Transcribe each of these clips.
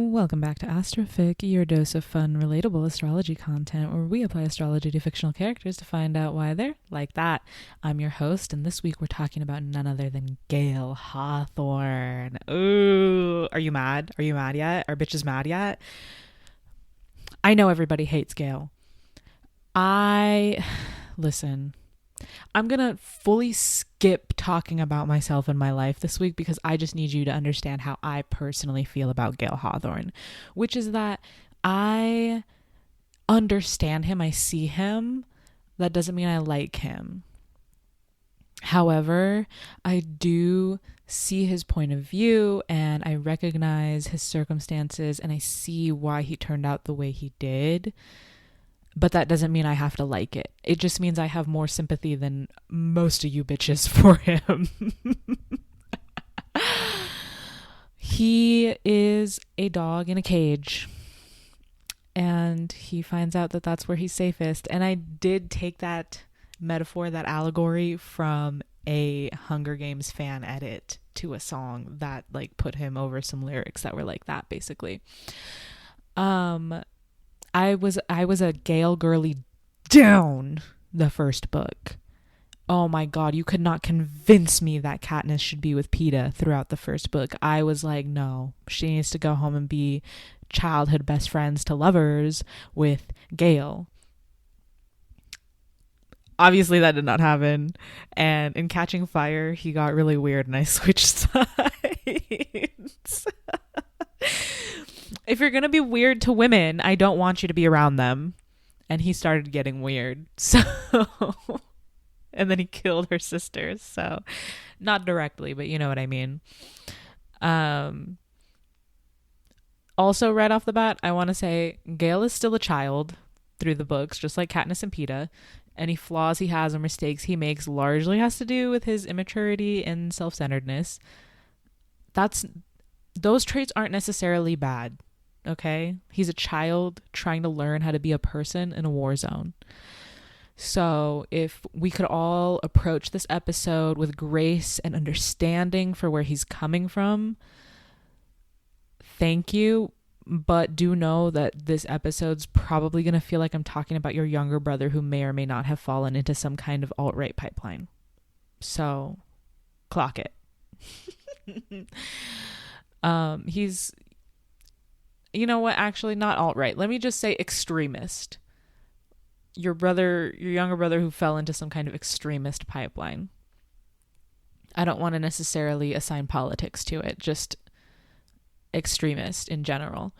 Welcome back to AstroFic, your dose of fun, relatable astrology content where we apply astrology to fictional characters to find out why they're like that. I'm your host, and this week we're talking about none other than Gale Hawthorne. Ooh, are you mad? Are you mad yet? Are bitches mad yet? I know everybody hates Gale. Listen, I'm going to fully skip talking about myself and my life this week because I just need you to understand how I personally feel about Gale Hawthorne, which is that I understand him, I see him. That doesn't mean I like him. However, I do see his point of view and I recognize his circumstances and I see why he turned out the way he did. But that doesn't mean I have to like it. It just means I have more sympathy than most of you bitches for him. He is a dog in a cage. And he finds out that that's where he's safest. And I did take that metaphor, that allegory, from a Hunger Games fan edit to a song that like put him over some lyrics that were like that, basically. I was a Gale girly down the first book. Oh my God, you could not convince me that Katniss should be with Peeta throughout the first book. I was like, no, she needs to go home and be childhood best friends to lovers with Gale. Obviously that did not happen. And in Catching Fire, he got really weird and I switched sides. If you're going to be weird to women, I don't want you to be around them. And he started getting weird. So, and then he killed her sisters. So, not directly, but you know what I mean. Also, right off the bat, I want to say Gale is still a child through the books, just like Katniss and Peeta. Any flaws he has or mistakes he makes largely has to do with his immaturity and self-centeredness. Those traits aren't necessarily bad. Okay, he's a child trying to learn how to be a person in a war zone. So if we could all approach this episode with grace and understanding for where he's coming from, thank you. But do know that this episode's probably going to feel like I'm talking about your younger brother who may or may not have fallen into some kind of alt-right pipeline. So clock it. He's, you know what, actually not alt-right. Let me just say extremist. Your younger brother who fell into some kind of extremist pipeline. I don't want to necessarily assign politics to it, just extremist in general.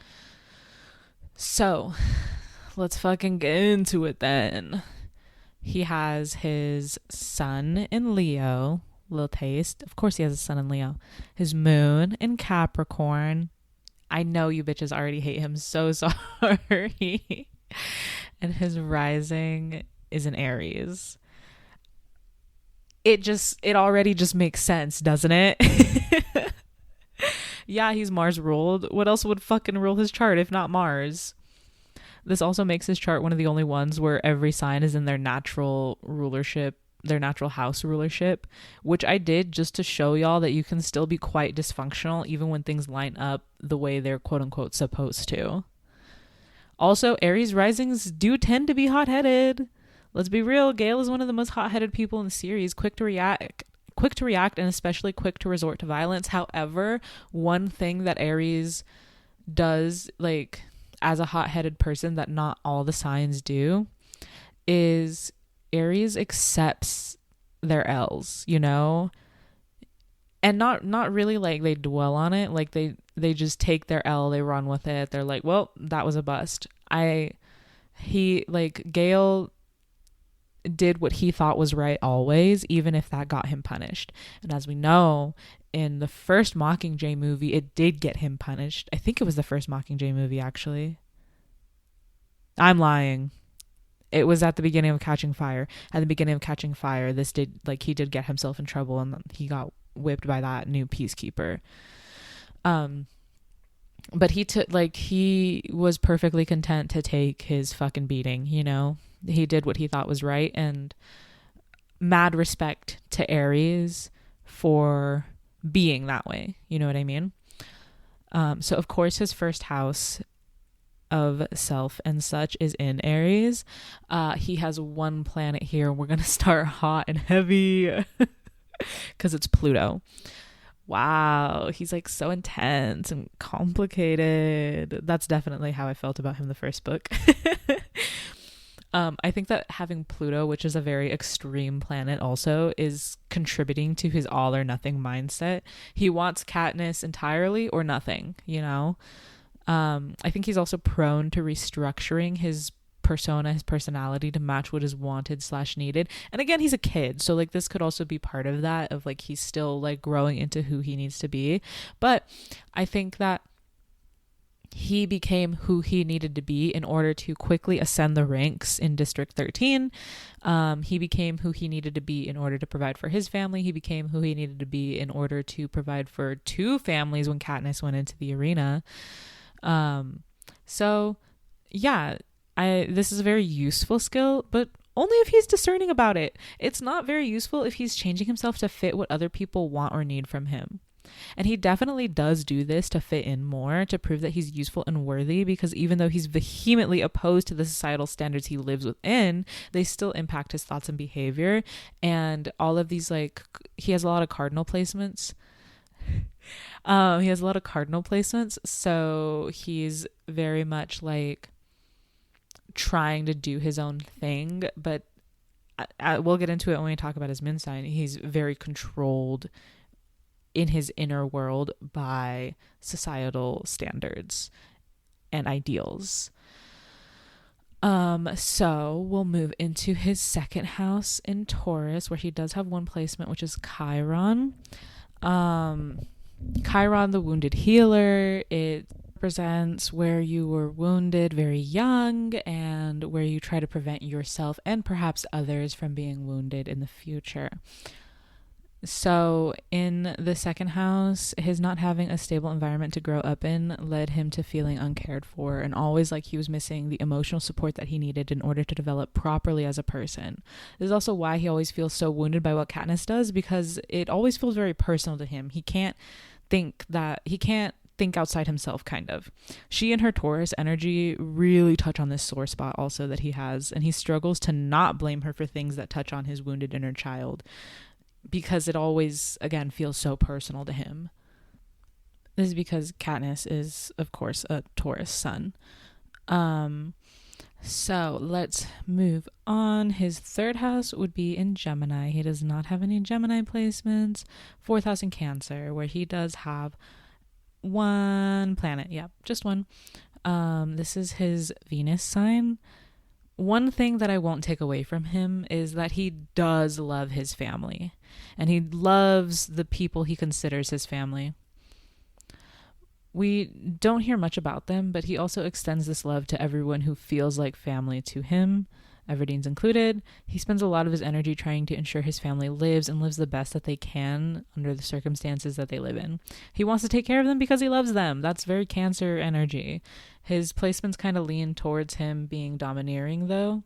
So, let's fucking get into it then. He has his sun in Leo, little taste. Of course he has a sun in Leo. His moon in Capricorn. I know you bitches already hate him. So sorry. And his rising is in Aries. It already just makes sense, doesn't it? Yeah, he's Mars ruled. What else would fucking rule his chart if not Mars? This also makes his chart one of the only ones where every sign is in their natural rulership, their natural house rulership, which I did just to show y'all that you can still be quite dysfunctional even when things line up the way they're quote unquote supposed to. Also, Aries risings do tend to be hot-headed. Let's be real, Gale is one of the most hot-headed people in the series, quick to react and especially quick to resort to violence. However, one thing that Aries does, like, as a hot-headed person that not all the signs do, is Aries accepts their L's, you know? And not really like they dwell on it. Like they just take their L, they run with it. They're like, well, that was a bust. Gale did what he thought was right always, even if that got him punished. And as we know, in the first Mockingjay movie, it did get him punished. I think it was the first Mockingjay movie, actually. I'm lying. It was at the beginning of Catching Fire. At the beginning of Catching Fire, he did get himself in trouble and he got whipped by that new peacekeeper. But he was perfectly content to take his fucking beating, you know? He did what he thought was right, and mad respect to Aries for being that way. You know what I mean? So of course his first house of self and such is in Aries. He has one planet here. We're gonna start hot and heavy because it's Pluto. Wow, he's like so intense and complicated. That's definitely how I felt about him the first book. I think that having Pluto, which is a very extreme planet also, is contributing to his all or nothing mindset. He wants Katniss entirely or nothing, you know? I think he's also prone to restructuring his persona, his personality to match what is wanted / needed. And again, he's a kid, so like this could also be part of that, of like he's still like growing into who he needs to be. But I think that he became who he needed to be in order to quickly ascend the ranks in District 13. He became who he needed to be in order to provide for his family. He became who he needed to be in order to provide for 2 families when Katniss went into the arena. So yeah, this is a very useful skill, but only if he's discerning about it. It's not very useful if he's changing himself to fit what other people want or need from him. And he definitely does do this to fit in more, to prove that he's useful and worthy, because even though he's vehemently opposed to the societal standards he lives within, they still impact his thoughts and behavior. And all of these, like, he has a lot of cardinal placements. So he's very much like trying to do his own thing, but we'll get into it when we talk about his moon sign. He's very controlled in his inner world by societal standards and ideals. So we'll move into his second house in Taurus, where he does have one placement, which is Chiron. Chiron, the wounded healer, it represents where you were wounded very young and where you try to prevent yourself and perhaps others from being wounded in the future. So in the second house, his not having a stable environment to grow up in led him to feeling uncared for and always like he was missing the emotional support that he needed in order to develop properly as a person. This is also why he always feels so wounded by what Katniss does, because it always feels very personal to him. He can't think outside himself, kind of. She and her Taurus energy really touch on this sore spot also that he has, and he struggles to not blame her for things that touch on his wounded inner child, because it always, again, feels so personal to him. This is because Katniss is, of course, a Taurus sun. So let's move on. His third house would be in Gemini. He does not have any Gemini placements. Fourth house in Cancer, where he does have one planet. Yeah, just one. This is his Venus sign. One thing that I won't take away from him is that he does love his family, and he loves the people he considers his family. We don't hear much about them, but he also extends this love to everyone who feels like family to him, Everdene's included. He spends a lot of his energy trying to ensure his family lives the best that they can under the circumstances that they live in. He wants to take care of them because he loves them. That's very Cancer energy. His placements kind of lean towards him being domineering, though,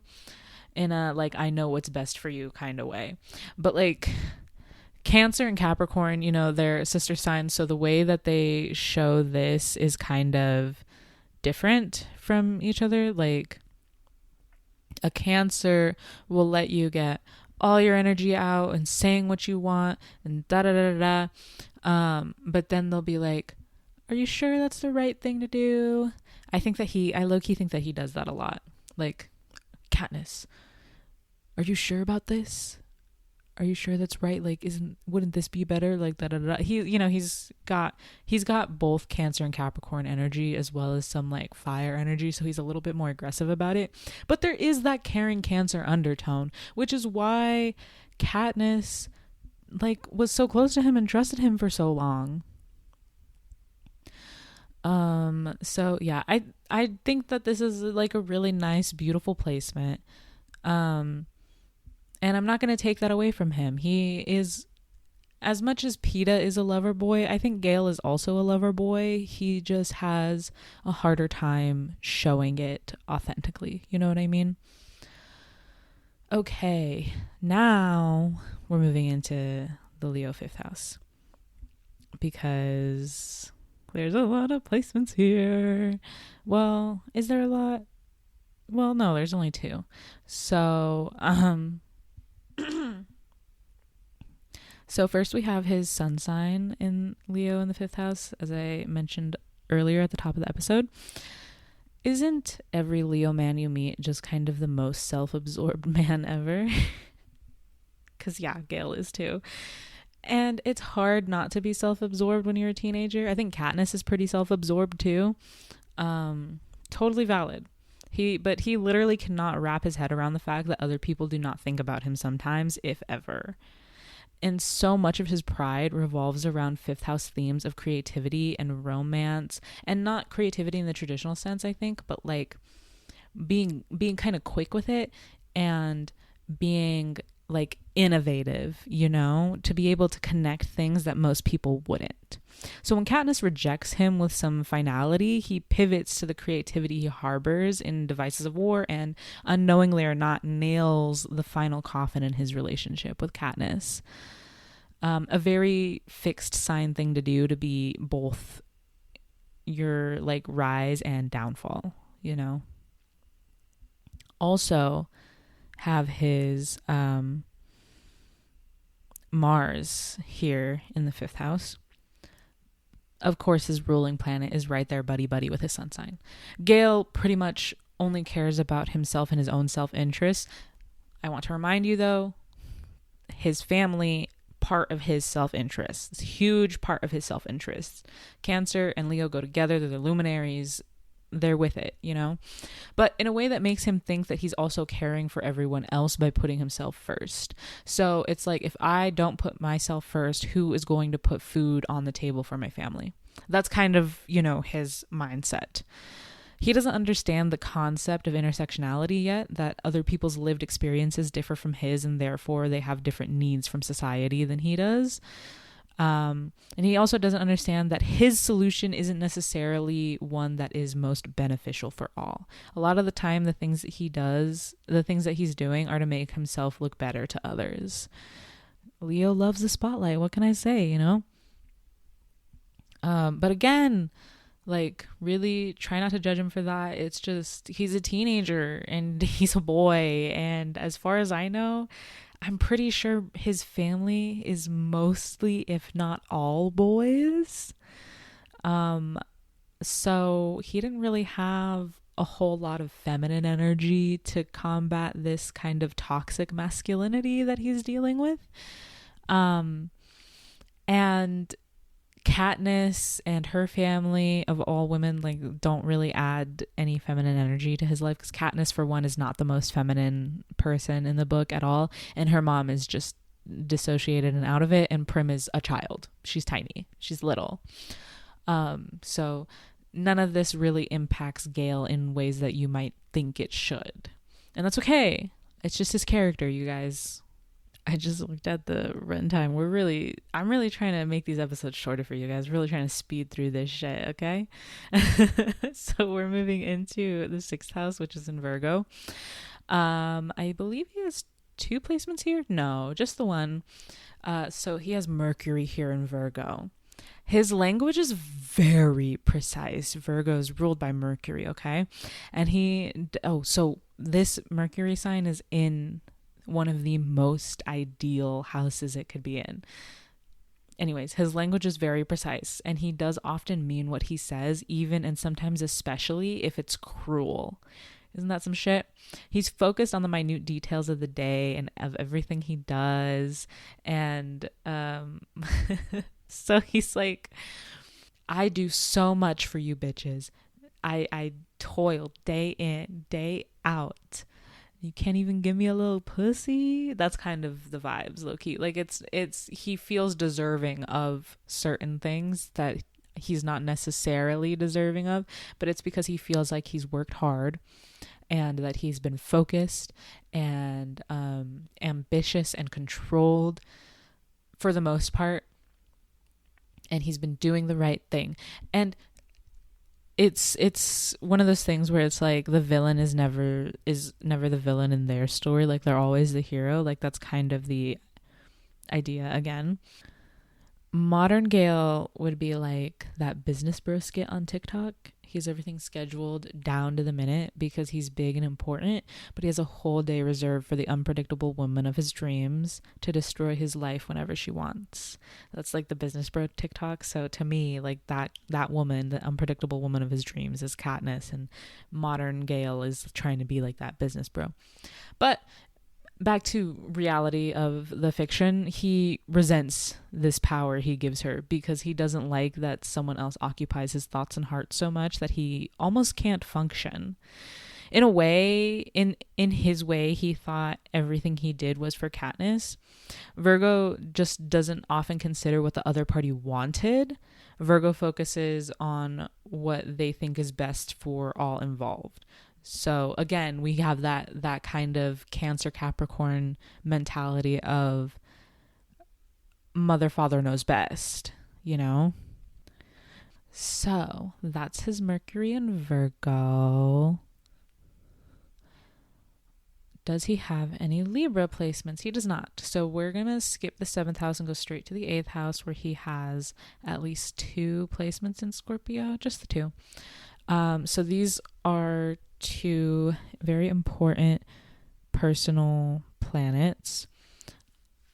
in a, like, I know what's best for you kind of way. But, like, Cancer and Capricorn, you know, they're sister signs, so the way that they show this is kind of different from each other. Like, a Cancer will let you get all your energy out and saying what you want and da-da-da-da-da. But then they'll be like, are you sure that's the right thing to do? I low-key think that he does that a lot. Like, Katniss, are you sure about this? Are you sure that's right? Like, wouldn't this be better? Like, da-da-da. He's got both Cancer and Capricorn energy as well as some like fire energy, so he's a little bit more aggressive about it. But there is that caring Cancer undertone, which is why Katniss like was so close to him and trusted him for so long. So yeah, I think that this is like a really nice, beautiful placement. And I'm not going to take that away from him. He is, as much as Peeta is a lover boy, I think Gale is also a lover boy. He just has a harder time showing it authentically. You know what I mean? Okay, now we're moving into the Leo 5th house, because There's a lot of placements here. Well, is there a lot? Well, no, there's only 2. So, so first we have his sun sign in Leo in the 5th house, as I mentioned earlier at the top of the episode. Isn't every Leo man you meet just kind of the most self-absorbed man ever? Because, yeah, Gale is too. And it's hard not to be self-absorbed when you're a teenager. I think Katniss is pretty self-absorbed too. Totally valid. But he literally cannot wrap his head around the fact that other people do not think about him sometimes, if ever. And so much of his pride revolves around 5th house themes of creativity and romance, and not creativity in the traditional sense, I think, but like being kind of quick with it and being like innovative, you know, to be able to connect things that most people wouldn't. So when Katniss rejects him with some finality, he pivots to the creativity he harbors in devices of war and, unknowingly or not, nails the final coffin in his relationship with Katniss. A very fixed sign thing to do, to be both your like rise and downfall, you know. Also have his Mars here in the 5th house. Of course, his ruling planet is right there buddy-buddy with his sun sign. Gale pretty much only cares about himself and his own self-interest. I want to remind you, though, his family, part of his self-interest. It's a huge part of his self-interest. Cancer and Leo go together. They're the luminaries. They're with it, you know? But in a way that makes him think that he's also caring for everyone else by putting himself first. So it's like, if I don't put myself first, who is going to put food on the table for my family? That's kind of, you know, his mindset. He doesn't understand the concept of intersectionality yet, that other people's lived experiences differ from his, and therefore they have different needs from society than he does. And he also doesn't understand that his solution isn't necessarily one that is most beneficial for all. A lot of the time, the things that he does, the things that he's doing, are to make himself look better to others. Leo loves the spotlight. What can I say, you know? But again, like, really try not to judge him for that. It's just, he's a teenager and he's a boy. And as far as I know, I'm pretty sure his family is mostly, if not all, boys. So he didn't really have a whole lot of feminine energy to combat this kind of toxic masculinity that he's dealing with. And Katniss and her family, of all women, like, don't really add any feminine energy to his life, because Katniss, for one, is not the most feminine person in the book at all, and her mom is just dissociated and out of it, and Prim is a child. She's tiny. She's little. So none of this really impacts Gale in ways that you might think it should. And that's okay. It's just his character, you guys. I just looked at the runtime. I'm really trying to make these episodes shorter for you guys. Really trying to speed through this shit, okay? So we're moving into the 6th house, which is in Virgo. I believe he has 2 placements here. No, just the one. So he has Mercury here in Virgo. His language is very precise. Virgo is ruled by Mercury, okay? And so this Mercury sign is in one of the most ideal houses it could be in. Anyways, his language is very precise, and he does often mean what he says, even and sometimes especially if it's cruel. Isn't that some shit? He's focused on the minute details of the day and of everything he does. And so he's like, I do so much for you bitches. I toil day in, day out. You can't even give me a little pussy. That's kind of the vibes, low key. Like, it's he feels deserving of certain things that he's not necessarily deserving of, but it's because he feels like he's worked hard and that he's been focused and ambitious and controlled for the most part, and he's been doing the right thing. And it's one of those things where it's like the villain is never the villain in their story. Like, they're always the hero. Like, that's kind of the idea again. Modern Gale would be like that business bro skit on TikTok. He has everything scheduled down to the minute because he's big and important, but he has a whole day reserved for the unpredictable woman of his dreams to destroy his life whenever she wants. That's like the business bro TikTok. So to me, like that woman, the unpredictable woman of his dreams, is Katniss, and modern Gale is trying to be like that business bro. But back to reality of the fiction, he resents this power he gives her because he doesn't like that someone else occupies his thoughts and heart so much that he almost can't function. In a way, in his way, he thought everything he did was for Katniss. Virgo just doesn't often consider what the other party wanted. Virgo focuses on what they think is best for all involved. So again, we have that kind of Cancer Capricorn mentality of mother, father knows best, you know? So that's his Mercury in Virgo. Does he have any Libra placements? He does not. So we're going to skip the 7th house and go straight to the 8th house, where he has at least 2 placements in Scorpio, just the 2. So these are 2 very important personal planets.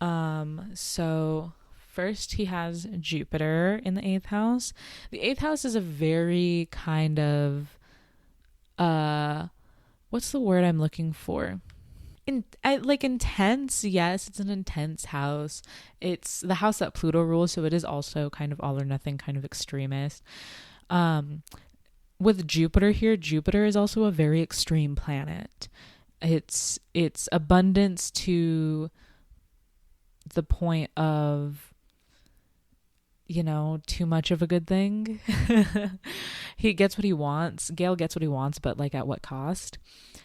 So first he has Jupiter in the 8th house. The 8th house is a very kind of what's the word I'm looking for? Intense. Yes, it's an intense house. It's the house that Pluto rules, so it is also kind of all or nothing, kind of extremist. With Jupiter here, Jupiter is also a very extreme planet. It's abundance to the point of, you know, too much of a good thing. He gets what he wants. Gale gets what he wants, but like at what cost?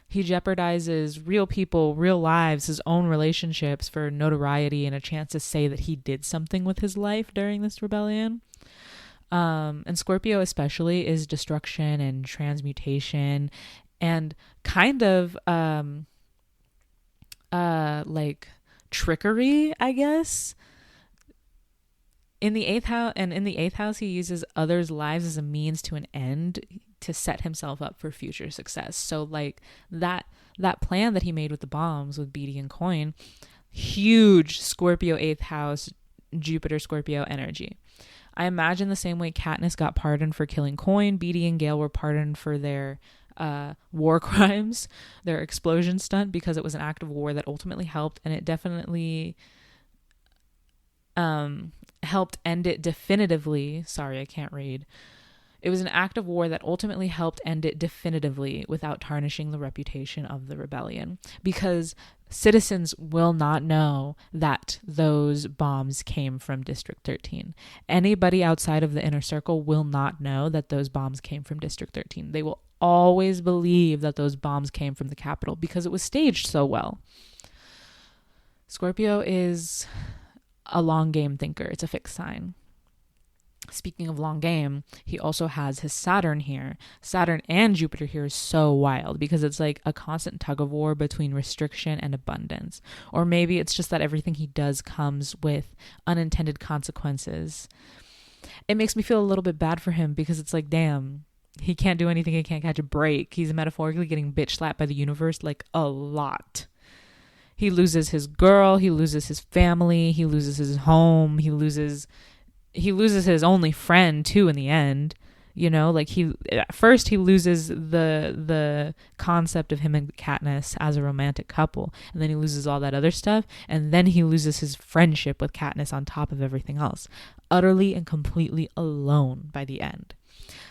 He jeopardizes real people, real lives, his own relationships for notoriety and a chance to say that he did something with his life during this rebellion. And Scorpio especially is destruction and transmutation and kind of like trickery, I guess. In the 8th house, he uses others' lives as a means to an end to set himself up for future success. So like that plan that he made with the bombs with Beatty and Coin, huge Scorpio 8th house, Jupiter Scorpio energy. I imagine the same way Katniss got pardoned for killing Coin, Beatty and Gale were pardoned for their war crimes, their explosion stunt, because it was an act of war that ultimately helped, and it definitely helped end it definitively. Sorry, I can't read. It was an act of war that ultimately helped end it definitively without tarnishing the reputation of the rebellion, because citizens will not know that those bombs came from District 13. Anybody outside of the inner circle will not know that those bombs came from District 13. They will always believe that those bombs came from the Capitol because it was staged so well. Scorpio is a long game thinker. It's a fixed sign. Speaking of long game, he also has his Saturn here. Saturn and Jupiter here is so wild because it's like a constant tug of war between restriction and abundance. Or maybe it's just that everything he does comes with unintended consequences. It makes me feel a little bit bad for him because it's like, damn, he can't do anything. He can't catch a break. He's metaphorically getting bitch slapped by the universe like a lot. He loses his girl. He loses his family. He loses his home. He loses his only friend too in the end. You know, like at first he loses the concept of him and Katniss as a romantic couple, and then he loses all that other stuff, and then he loses his friendship with Katniss on top of everything else. Utterly and completely alone by the end.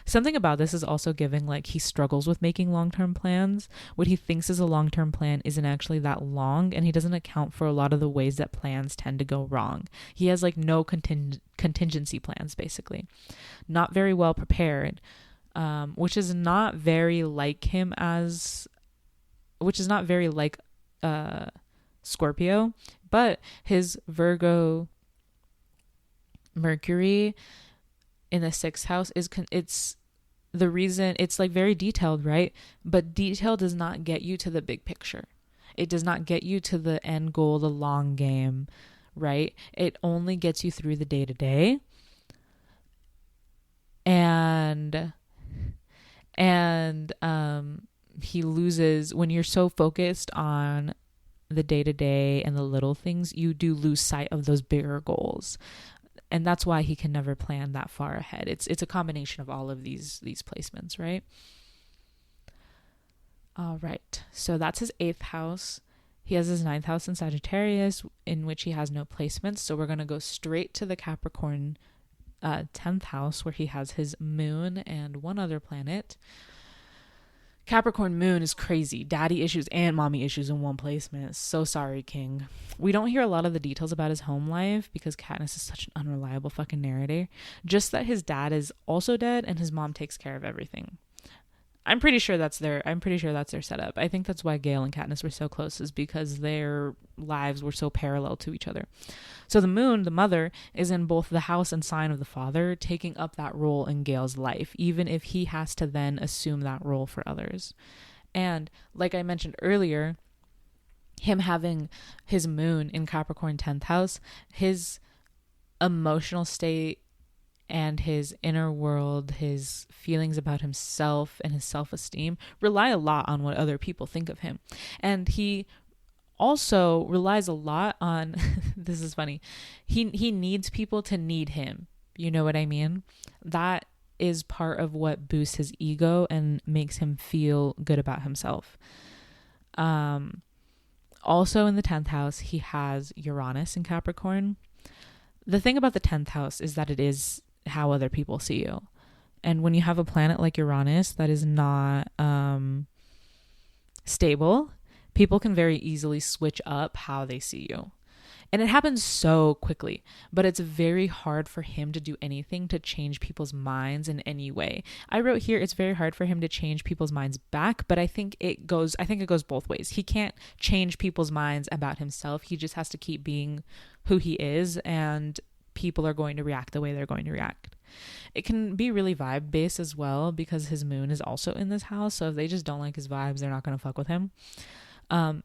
Something about this is also giving like he struggles with making long-term plans. What he thinks is a long-term plan isn't actually that long, and he doesn't account for a lot of the ways that plans tend to go wrong. He has like no contingency plans, basically. Not very well prepared, which is not very like Scorpio, but his Virgo Mercury in the 6th house it's the reason it's like very detailed, right? But detail does not get you to the big picture. It does not get you to the end goal, the long game. right? It only gets you through the day to day. And he loses when you're so focused on the day to day and the little things, you do lose sight of those bigger goals. And that's why he can never plan that far ahead. It's a combination of all of these placements, right? All right. So that's his 8th house. He has his 9th house in Sagittarius, in which he has no placements. So we're going to go straight to the Capricorn 10th house, where he has his moon and one other planet. Capricorn moon is crazy. Daddy issues and mommy issues in one placement. So sorry, King. We don't hear a lot of the details about his home life because Katniss is such an unreliable fucking narrator. Just that his dad is also dead and his mom takes care of everything. I'm pretty sure that's their setup. I think that's why Gale and Katniss were so close, is because their lives were so parallel to each other. So the moon, the mother, is in both the house and sign of the father, taking up that role in Gale's life, even if he has to then assume that role for others. And like I mentioned earlier, him having his moon in Capricorn 10th house, his emotional state and his inner world, his feelings about himself and his self-esteem rely a lot on what other people think of him. And he also relies a lot on this is funny, he needs people to need him. You know what I mean? That is part of what boosts his ego and makes him feel good about himself. Also in the 10th house, he has Uranus in Capricorn. The thing about the 10th house is that it is how other people see you. And when you have a planet like Uranus that is not stable, people can very easily switch up how they see you. And it happens so quickly, but it's very hard for him to do anything to change people's minds in any way. I wrote here, it's very hard for him to change people's minds back, but I think it goes both ways. He can't change people's minds about himself. He just has to keep being who he is, and people are going to react the way they're going to react. It can be really vibe based as well, because his moon is also in this house. So if they just don't like his vibes, they're not going to fuck with him.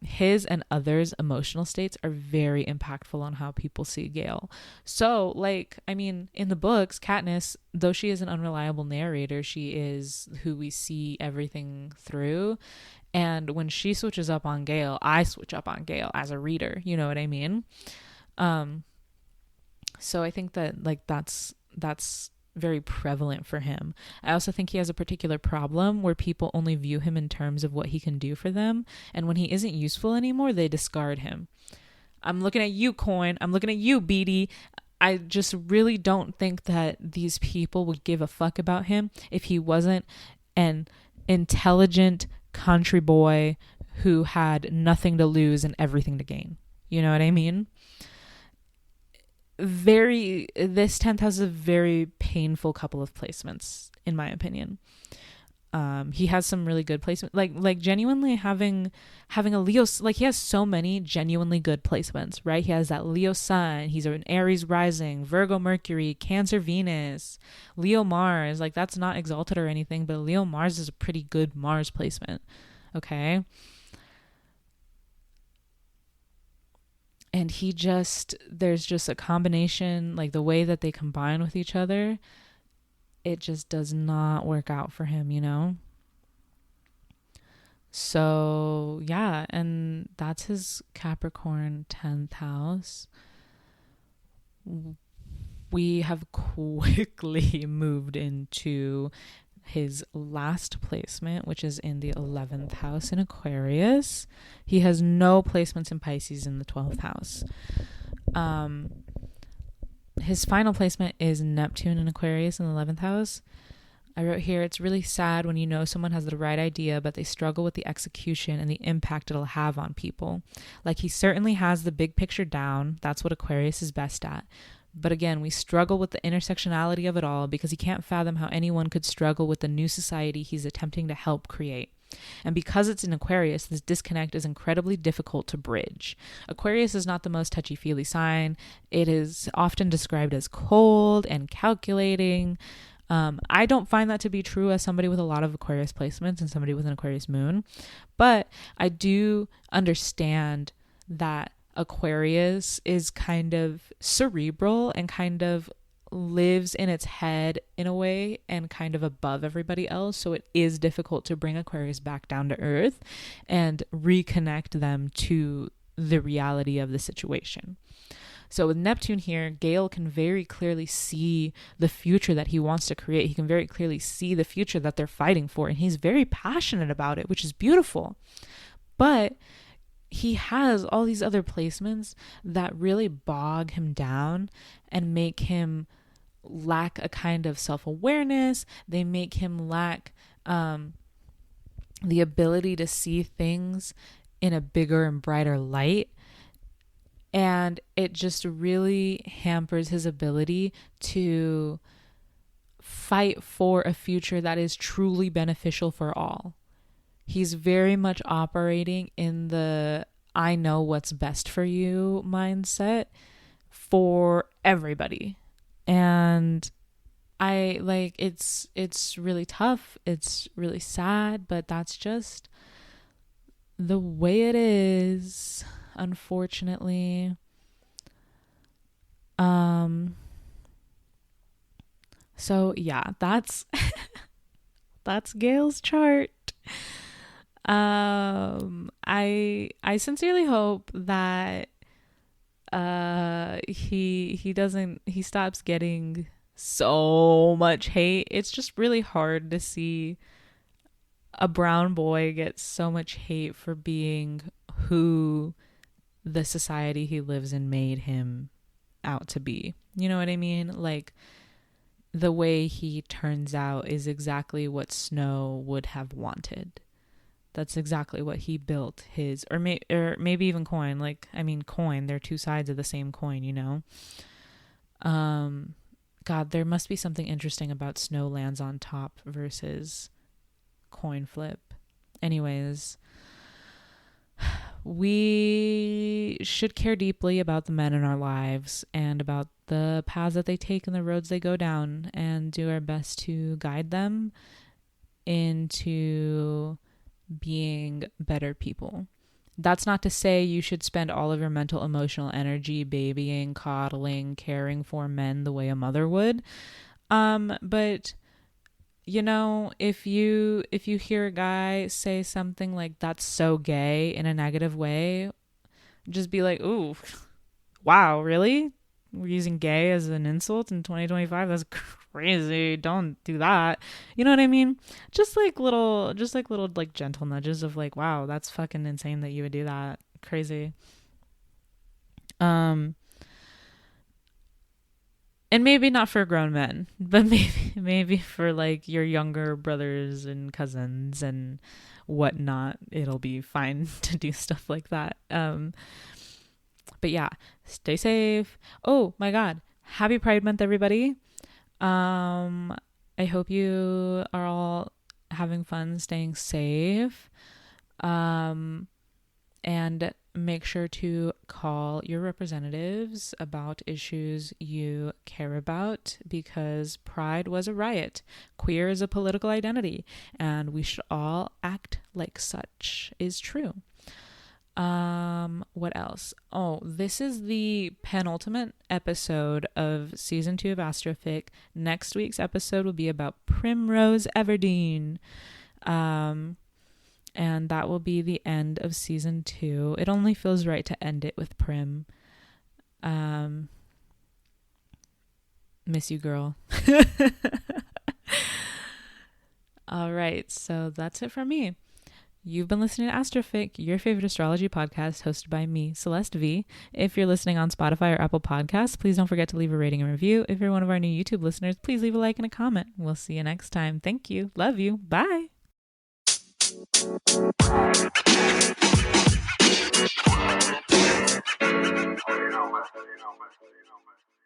His and others' emotional states are very impactful on how people see Gale. So, in the books, Katniss, though she is an unreliable narrator, she is who we see everything through. And when she switches up on Gale, I switch up on Gale as a reader. You know what I mean? So I think that that's very prevalent for him. I also think he has a particular problem where people only view him in terms of what he can do for them. And when he isn't useful anymore, they discard him. I'm looking at you, Coin. I'm looking at you, Beatty. I just really don't think that these people would give a fuck about him if he wasn't an intelligent country boy who had nothing to lose and everything to gain. You know what I mean? This 10th house is a very painful couple of placements, in my opinion. He has some really good placements, like genuinely having a Leo, he has so many genuinely good placements, right? He has that Leo sun, he's an Aries rising, Virgo Mercury, Cancer Venus, Leo Mars. That's not exalted or anything, but Leo Mars is a pretty good Mars placement. Okay. And there's just a combination, the way that they combine with each other, it just does not work out for him, you know? So, yeah, and that's his Capricorn 10th house. We have quickly moved into his last placement, which is in the 11th house in Aquarius. He has no placements in Pisces in the 12th house. His final placement is Neptune in Aquarius in the 11th house. I wrote here, it's really sad when you know someone has the right idea, but they struggle with the execution and the impact it'll have on people. He certainly has the big picture down. That's what Aquarius is best at. But again, we struggle with the intersectionality of it all because he can't fathom how anyone could struggle with the new society he's attempting to help create. And because it's in Aquarius, this disconnect is incredibly difficult to bridge. Aquarius is not the most touchy-feely sign. It is often described as cold and calculating. I don't find that to be true as somebody with a lot of Aquarius placements and somebody with an Aquarius moon. But I do understand that Aquarius is kind of cerebral and kind of lives in its head in a way and kind of above everybody else. So it is difficult to bring Aquarius back down to earth and reconnect them to the reality of the situation. So with Neptune here, Gale can very clearly see the future that he wants to create. He can very clearly see the future that they're fighting for, and he's very passionate about it, which is beautiful. But he has all these other placements that really bog him down and make him lack a kind of self-awareness. They make him lack the ability to see things in a bigger and brighter light. And it just really hampers his ability to fight for a future that is truly beneficial for all. He's very much operating in the I know what's best for you mindset for everybody. And it's really tough. It's really sad, but that's just the way it is, unfortunately. So yeah, that's Gale's chart. I sincerely hope that he stops getting so much hate. It's just really hard to see a brown boy get so much hate for being who the society he lives in made him out to be. You know what I mean? Like, the way he turns out is exactly what Snow would have wanted. That's exactly what he built his, or maybe even Coin. Like, I mean, Coin, they're two sides of the same coin, you know? God, there must be something interesting about Snow lands on top versus Coin flip. Anyways, we should care deeply about the men in our lives and about the paths that they take and the roads they go down, and do our best to guide them into being better people. That's not to say you should spend all of your mental, emotional energy babying, coddling, caring for men the way a mother would. But you know, if you hear a guy say something like that's so gay in a negative way, just be like, ooh, wow, really? We're using gay as an insult in 2025? That's crazy. Don't do that. You know what I mean? Just like little like gentle nudges of like, wow, that's fucking insane that you would do that. Crazy. And maybe not for grown men, but maybe for like your younger brothers and cousins and whatnot, it'll be fine to do stuff like that. But yeah, stay safe. Oh my God. Happy Pride Month, everybody. I hope you are all having fun, staying safe. And make sure to call your representatives about issues you care about, because Pride was a riot. Queer is a political identity, and we should all act like such is true. What else? Oh, this is the penultimate episode of season 2 of AstroFic. Next week's episode will be about Primrose Everdeen. And that will be the end of season 2. It only feels right to end it with Prim. Miss you, girl. All right, so that's it from me. You've been listening to AstroFic, your favorite astrology podcast, hosted by me, Celeste V. If you're listening on Spotify or Apple Podcasts, please don't forget to leave a rating and review. If you're one of our new YouTube listeners, please leave a like and a comment. We'll see you next time. Thank you. Love you. Bye.